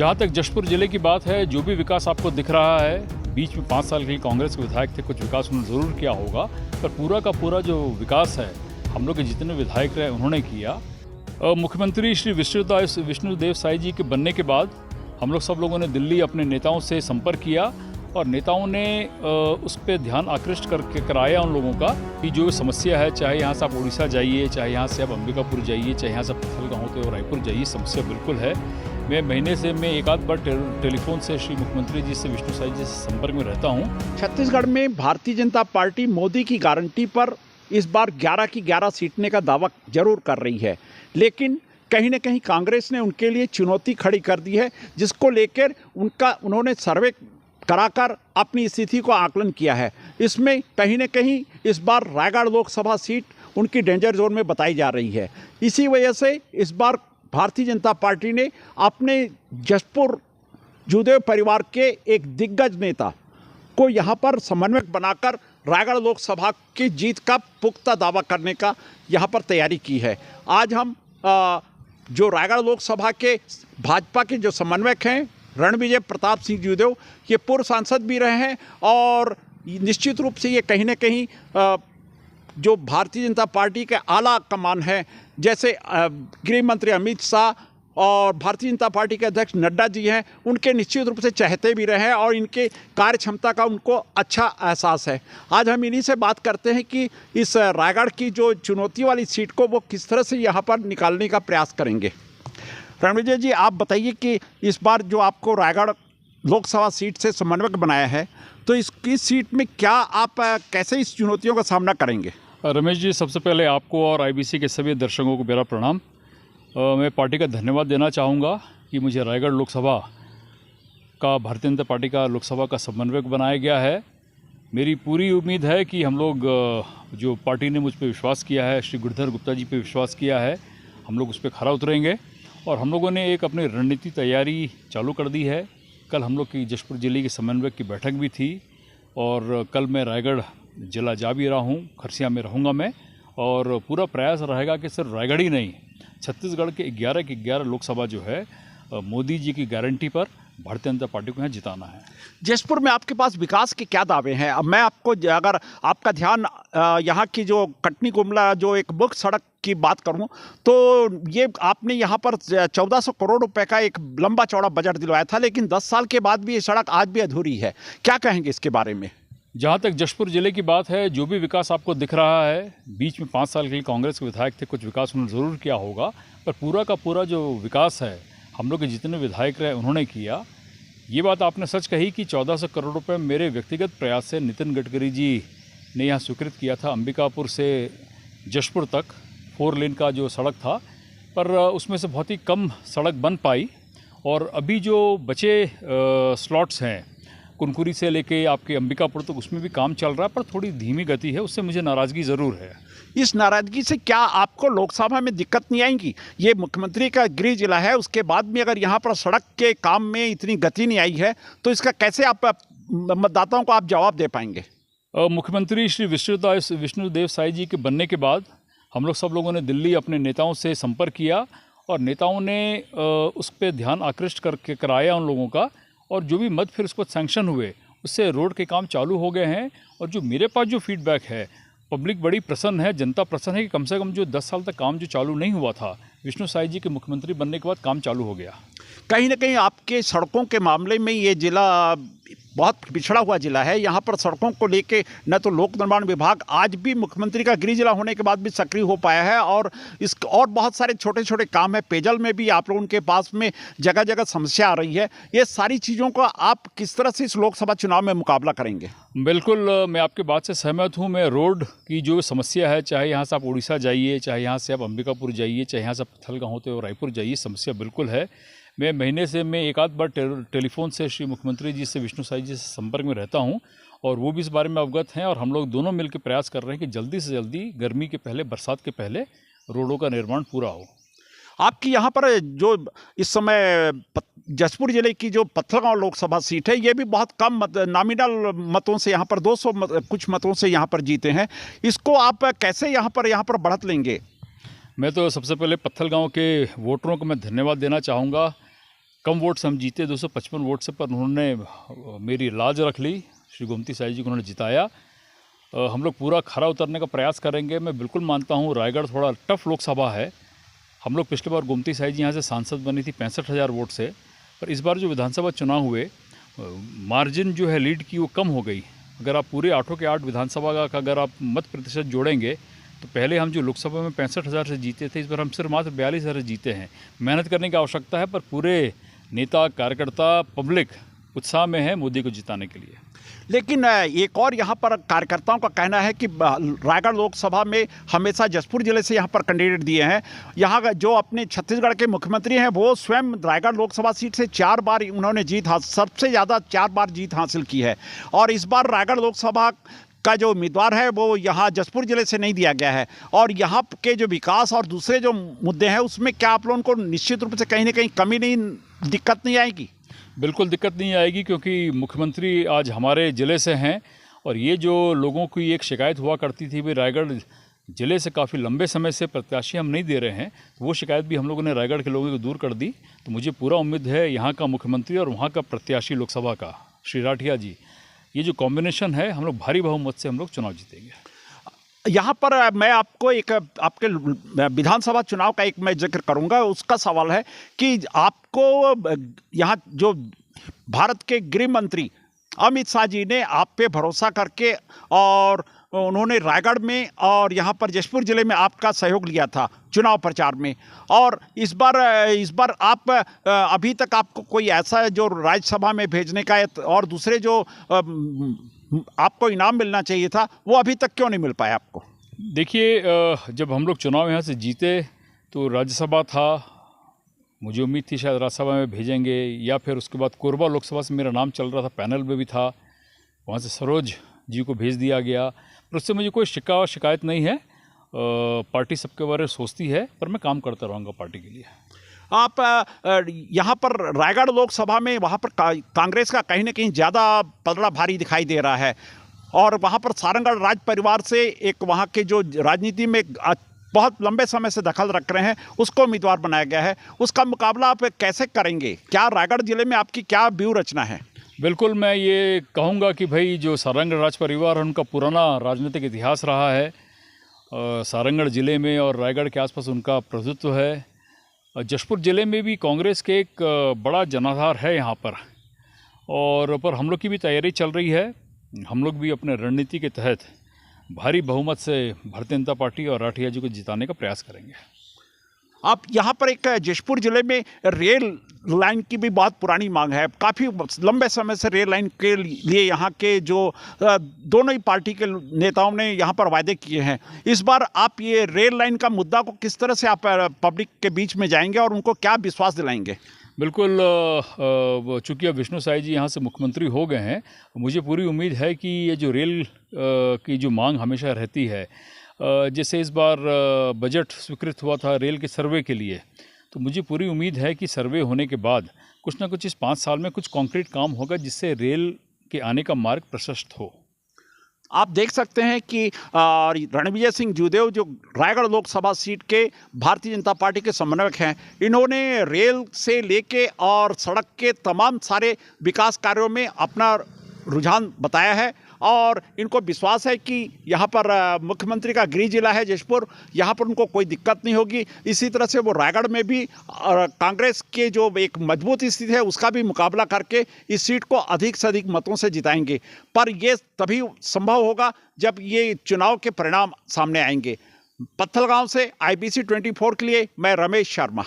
जहाँ तक जशपुर जिले की बात है, जो भी विकास आपको दिख रहा है, बीच में 5 साल के लिए कांग्रेस के विधायक थे, कुछ विकास उन्होंने ज़रूर किया होगा, पर पूरा का पूरा जो विकास है हम लोग के जितने विधायक रहे उन्होंने किया। मुख्यमंत्री श्री विष्णुदेव साई जी के बनने के बाद हम लोग सब लोगों ने दिल्ली अपने नेताओं से संपर्क किया और नेताओं ने उस पर ध्यान आकृष्ट करके कराया उन लोगों का कि जो समस्या है, चाहे यहाँ से आप उड़ीसा जाइए, चाहे यहाँ से आप अंबिकापुर जाइए, चाहे यहाँ से आप पत्थलगांव होते हो रायपुर जाइए, समस्या बिल्कुल है। मैं महीने से एक आध बार टेलीफोन से श्री मुख्यमंत्री जी से, विष्णु साई जी से संपर्क में रहता हूँ। छत्तीसगढ़ में भारतीय जनता पार्टी मोदी की गारंटी पर इस बार 11 की 11 सीटने का दावा जरूर कर रही है, लेकिन कहीं न कहीं कांग्रेस ने उनके लिए चुनौती खड़ी कर दी है, जिसको लेकर उन्होंने सर्वे कराकर अपनी स्थिति को आकलन किया है। इसमें कहीं न कहीं इस बार रायगढ़ लोकसभा सीट उनकी डेंजर जोन में बताई जा रही है। इसी वजह से इस बार भारतीय जनता पार्टी ने अपने जशपुर जूदेव परिवार के एक दिग्गज नेता को यहाँ पर समन्वयक बनाकर रायगढ़ लोकसभा की जीत का पुख्ता दावा करने का यहाँ पर तैयारी की है। आज हम जो रायगढ़ लोकसभा के भाजपा के जो समन्वयक हैं रणविजय प्रताप सिंह जूदेव, ये पूर्व सांसद भी रहे हैं और निश्चित रूप से ये कहीं न कहीं जो भारतीय जनता पार्टी के आला कमान है, जैसे गृह मंत्री अमित शाह और भारतीय जनता पार्टी के अध्यक्ष नड्डा जी हैं, उनके निश्चित रूप से चाहते भी रहे हैं और इनके कार्य क्षमता का उनको अच्छा एहसास है। आज हम इन्हीं से बात करते हैं कि इस रायगढ़ की जो चुनौती वाली सीट को वो किस तरह से यहाँ पर निकालने का प्रयास करेंगे। रणविजय जी, आप बताइए कि इस बार जो आपको रायगढ़ लोकसभा सीट से समन्वयक बनाया है, तो इसकी सीट में क्या आप कैसे इस चुनौतियों का सामना करेंगे? रमेश जी, सबसे पहले आपको और आईबीसी के सभी दर्शकों को मेरा प्रणाम। मैं पार्टी का धन्यवाद देना चाहूँगा कि मुझे रायगढ़ लोकसभा का भारतीय जनता पार्टी का लोकसभा का समन्वयक बनाया गया है। मेरी पूरी उम्मीद है कि हम लोग जो पार्टी ने मुझ पर विश्वास किया है, श्री गुरुधर गुप्ता जी पे विश्वास किया है, हम लोग उस पर खरा उतरेंगे और हम लोगों ने एक अपनी रणनीति तैयारी चालू कर दी है। कल हम लोग की जशपुर जिले की समन्वयक की बैठक भी थी और कल मैं रायगढ़ जिला जा भी रहा हूँ, खरसिया में रहूँगा मैं, और पूरा प्रयास रहेगा कि सिर्फ रायगढ़ ही नहीं, छत्तीसगढ़ के 11 की 11 लोकसभा जो है मोदी जी की गारंटी पर भारतीय जनता पार्टी को यहाँ जिताना है। जशपुर में आपके पास विकास के क्या दावे हैं? अब मैं आपको, अगर आपका ध्यान यहाँ की जो कटनी कुमला जो एक मुख्य सड़क की बात करूँ, तो ये आपने यहाँ पर 1400 करोड़ रुपए का एक लंबा चौड़ा बजट दिलवाया था, लेकिन 10 साल के बाद भी ये सड़क आज भी अधूरी है। क्या कहेंगे इसके बारे में? जहाँ तक जशपुर जिले की बात है, जो भी विकास आपको दिख रहा है, बीच में 5 साल के लिए कांग्रेस के विधायक थे, कुछ विकास उन्होंने ज़रूर किया होगा, पर पूरा का पूरा जो विकास है हम लोग के जितने विधायक रहे उन्होंने किया। ये बात आपने सच कही कि 1400 करोड़ रुपए मेरे व्यक्तिगत प्रयास से नितिन गडकरी जी ने यहाँ स्वीकृत किया था। अंबिकापुर से जशपुर तक 4 लेन का जो सड़क था, पर उसमें से बहुत ही कम सड़क बन पाई और अभी जो बचे स्लॉट्स हैं कुनकुरी से लेके आपके अंबिकापुर तक, उसमें भी काम चल रहा है, पर थोड़ी धीमी गति है, उससे मुझे नाराज़गी ज़रूर है। इस नाराज़गी से क्या आपको लोकसभा में दिक्कत नहीं आएगी? ये मुख्यमंत्री का गृह जिला है, उसके बाद भी अगर यहाँ पर सड़क के काम में इतनी गति नहीं आई है, तो इसका कैसे आप मतदाताओं को आप जवाब दे पाएंगे? मुख्यमंत्री श्री विष्णुदेव साई जी के बनने के बाद हम लोग सब लोगों ने दिल्ली अपने नेताओं से संपर्क किया और नेताओं ने उस पर ध्यान आकृष्ट करके कराया उन लोगों का, और जो भी मत फिर उसको सैंक्शन हुए, उससे रोड के काम चालू हो गए हैं। और जो मेरे पास जो फीडबैक है, पब्लिक बड़ी प्रसन्न है, जनता प्रसन्न है कि कम से कम जो 10 साल तक काम जो चालू नहीं हुआ था, विष्णु साई जी के मुख्यमंत्री बनने के बाद काम चालू हो गया। कहीं ना कहीं आपके सड़कों के मामले में ये जिला बहुत पिछड़ा हुआ जिला है। यहाँ पर सड़कों को लेके न तो लोक निर्माण विभाग आज भी मुख्यमंत्री का गृह जिला होने के बाद भी सक्रिय हो पाया है, और बहुत सारे छोटे छोटे काम है। पेयजल में भी आप लोगों के पास में जगह जगह समस्या आ रही है। ये सारी चीज़ों को आप किस तरह से इस लोकसभा चुनाव में मुकाबला करेंगे? बिल्कुल, मैं आपकी बात से सहमत हूँ। मैं रोड की जो समस्या है, चाहे यहाँ से आप उड़ीसा जाइए, चाहे यहाँ से आप अंबिकापुर जाइए, चाहे यहाँ से आप पत्थलगांव होते हो रायपुर जाइए, समस्या बिल्कुल है। मैं महीने से एक आध बार टेलीफोन से श्री मुख्यमंत्री जी से, विष्णु साई जी से संपर्क में रहता हूँ और वो भी इस बारे में अवगत हैं, और हम लोग दोनों मिलकर प्रयास कर रहे हैं कि जल्दी से जल्दी गर्मी के पहले, बरसात के पहले रोडों का निर्माण पूरा हो। आपकी यहाँ पर जो इस समय जशपुर जिले की जो पत्थलगांव लोकसभा सीट है, ये भी बहुत कम नॉमिनल मतों से यहाँ पर 200 कुछ मतों से यहाँ पर जीते हैं। इसको आप कैसे यहाँ पर बढ़त लेंगे? मैं तो सबसे पहले पत्थलगांव के वोटरों को मैं धन्यवाद देना चाहूँगा कम वोट से हम जीते 255 वोट से, पर उन्होंने मेरी लाज रख ली। श्री गोमती साई जी को उन्होंने जिताया। हम लोग पूरा खरा उतरने का प्रयास करेंगे। मैं बिल्कुल मानता हूँ रायगढ़ थोड़ा टफ लोकसभा है। हम लोग पिछले बार गोमती साई जी यहाँ से सांसद बनी थी 65,000 वोट से, पर इस बार जो विधानसभा चुनाव हुए मार्जिन जो है लीड की वो कम हो गई। अगर आप पूरे 8 के 8 विधानसभा का अगर आप मत प्रतिशत जोड़ेंगे तो पहले हम जो लोकसभा में 65,000 से जीते थे, इस बार हम सिर्फ मात्र 42,000 जीते हैं। मेहनत करने की आवश्यकता है, पर पूरे नेता कार्यकर्ता पब्लिक उत्साह में है मोदी को जिताने के लिए। लेकिन एक और यहाँ पर कार्यकर्ताओं का कहना है कि रायगढ़ लोकसभा में हमेशा जशपुर जिले से यहाँ पर कैंडिडेट दिए हैं। यहाँ का जो अपने छत्तीसगढ़ के मुख्यमंत्री हैं वो स्वयं रायगढ़ लोकसभा सीट से 4 बार उन्होंने सबसे ज़्यादा 4 बार जीत हासिल की है। और इस बार रायगढ़ लोकसभा का जो उम्मीदवार है वो यहाँ जशपुर जिले से नहीं दिया गया है। और यहाँ के जो विकास और दूसरे जो मुद्दे हैं उसमें क्या आप लोगों को निश्चित रूप से कहीं ना कहीं कमी नहीं, दिक्कत नहीं आएगी? बिल्कुल दिक्कत नहीं आएगी, क्योंकि मुख्यमंत्री आज हमारे ज़िले से हैं। और ये जो लोगों की एक शिकायत हुआ करती थी भी रायगढ़ ज़िले से काफ़ी लंबे समय से प्रत्याशी हम नहीं दे रहे हैं, तो वो शिकायत भी हम लोगों ने रायगढ़ के लोगों को दूर कर दी। तो मुझे पूरा उम्मीद है यहाँ का मुख्यमंत्री और वहाँ का प्रत्याशी लोकसभा का श्री राठिया जी, ये जो कॉम्बिनेशन है, हम लोग भारी बहुमत से हम लोग चुनाव जीतेंगे। यहाँ पर मैं आपको एक आपके विधानसभा चुनाव का एक मैं जिक्र करूँगा। उसका सवाल है कि आपको यहाँ जो भारत के गृह मंत्री अमित शाह जी ने आप पे भरोसा करके और उन्होंने रायगढ़ में और यहाँ पर जशपुर जिले में आपका सहयोग लिया था चुनाव प्रचार में। और इस बार आप अभी तक आपको कोई ऐसा जो राज्यसभा में भेजने का और दूसरे जो आपको इनाम मिलना चाहिए था वो अभी तक क्यों नहीं मिल पाया आपको? देखिए, जब हम लोग चुनाव यहाँ से जीते तो राज्यसभा था, मुझे उम्मीद थी शायद राज्यसभा में भेजेंगे, या फिर उसके बाद कोरबा लोकसभा से मेरा नाम चल रहा था, पैनल में भी था, वहाँ से सरोज जी को भेज दिया गया। पर उससे मुझे कोई शिकायत नहीं है। पार्टी सबके बारे में सोचती है, पर मैं काम करता रहूँगा पार्टी के लिए। आप यहाँ पर रायगढ़ लोकसभा में वहाँ पर कांग्रेस का कहीं ना कहीं ज़्यादा पलड़ा भारी दिखाई दे रहा है। और वहाँ पर सारंगढ़ राज परिवार से एक वहाँ के जो राजनीति में बहुत लंबे समय से दखल रख रहे हैं उसको उम्मीदवार बनाया गया है। उसका मुकाबला आप कैसे करेंगे? क्या रायगढ़ जिले में आपकी क्या व्यूह रचना है? बिल्कुल, मैं ये कहूँगा कि भाई जो सारंगढ़ राज परिवार है उनका पुराना राजनीतिक इतिहास रहा है। सारंगढ़ ज़िले में और रायगढ़ के आसपास उनका प्रभुत्व है। जशपुर ज़िले में भी कांग्रेस के एक बड़ा जनाधार है यहाँ पर हम लोग की भी तैयारी चल रही है। हम लोग भी अपने रणनीति के तहत भारी बहुमत से भारतीय जनता पार्टी और राठिया जी को जिताने का प्रयास करेंगे। आप यहाँ पर एक जशपुर ज़िले में रेल लाइन की भी बहुत पुरानी मांग है। काफ़ी लंबे समय से रेल लाइन के लिए यहाँ के जो दोनों ही पार्टी के नेताओं ने यहाँ पर वायदे किए हैं। इस बार आप ये रेल लाइन का मुद्दा को किस तरह से आप पब्लिक के बीच में जाएंगे और उनको क्या विश्वास दिलाएंगे? बिल्कुल, चूँकि अब विष्णु साई जी यहाँ से मुख्यमंत्री हो गए हैं, मुझे पूरी उम्मीद है कि ये जो रेल की जो मांग हमेशा रहती है, जैसे इस बार बजट स्वीकृत हुआ था रेल के सर्वे के लिए, तो मुझे पूरी उम्मीद है कि सर्वे होने के बाद कुछ ना कुछ इस 5 साल में कुछ कॉन्क्रीट काम होगा जिससे रेल के आने का मार्ग प्रशस्त हो। आप देख सकते हैं कि रणविजय सिंह जूदेव जो रायगढ़ लोकसभा सीट के भारतीय जनता पार्टी के समन्वयक हैं, इन्होंने रेल से लेके और सड़क के तमाम सारे विकास कार्यों में अपना रुझान बताया है। और इनको विश्वास है कि यहाँ पर मुख्यमंत्री का गृह जिला है जशपुर, यहाँ पर उनको कोई दिक्कत नहीं होगी। इसी तरह से वो रायगढ़ में भी कांग्रेस के जो एक मजबूत स्थिति है उसका भी मुकाबला करके इस सीट को अधिक से अधिक मतों से जिताएंगे। पर ये तभी संभव होगा जब ये चुनाव के परिणाम सामने आएंगे। पत्थलगांव से IBC 24 के लिए मैं रमेश शर्मा।